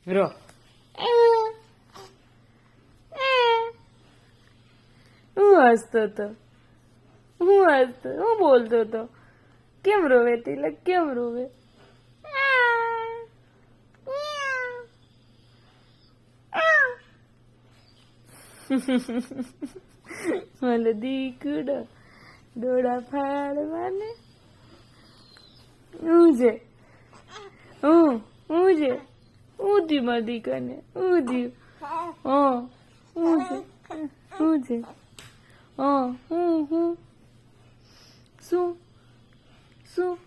row હું હસતો તો હું બોલતો તો કેમ રોવે તિલક કેમ રોવે મને દીકડો દોડા ફાડવાને હું છે હું છે ઊંધી મારી દીકરાને ઊંધી હું છે હું શું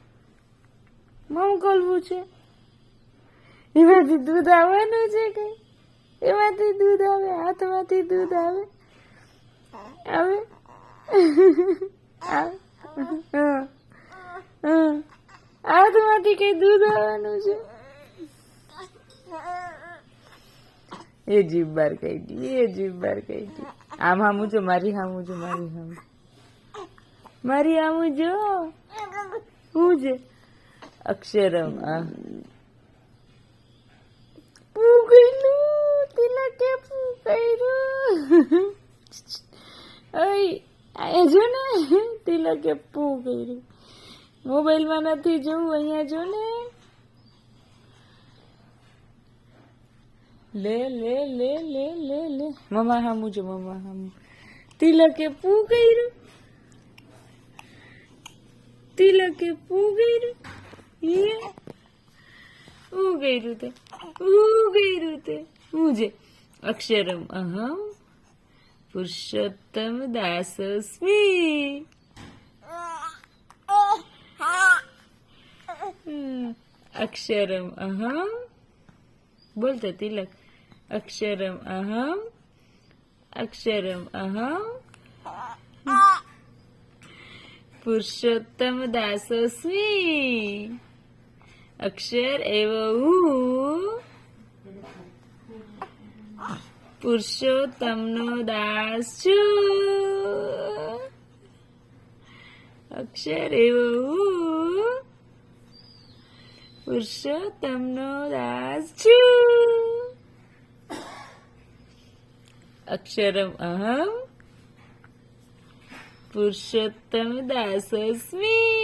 મમ કરવું છે એમાંથી દૂધ આવવાનું છે કઈ એમાંથી દૂધ આવે હાથમાંથી દૂધ આવે આવે હાથમાંથી કઈ દૂધ આવવાનું છે એ જીભ બાર કાઢી આમ હામું જો મારી હામું જો હું છે અક્ષરમ પૂ ગયેલું તિલકે પૂ કર્યું અહીંયા જો ને તિલકે પૂ કર્યું મોબાઈલમાં નથી જોવું અહીંયા જો ને લે મમ્મા હામું જો તિલકે પૂ કર્યું હું કર્યું તે હું છે અક્ષરમ અહમ પુરુષોત્તમ દાસસ્મી અક્ષરમ અહમ બોલતો તિલક અક્ષરમ અહમ પુરુષોત્તમ દાસસ્મી અક્ષર એવ હું પુરુષોત્તમનો દાસ છું અક્ષર એવ હું પુરુષોત્તમનો દાસ છું અક્ષરમ અહમ પુરુષોત્તમ દાસસ્મી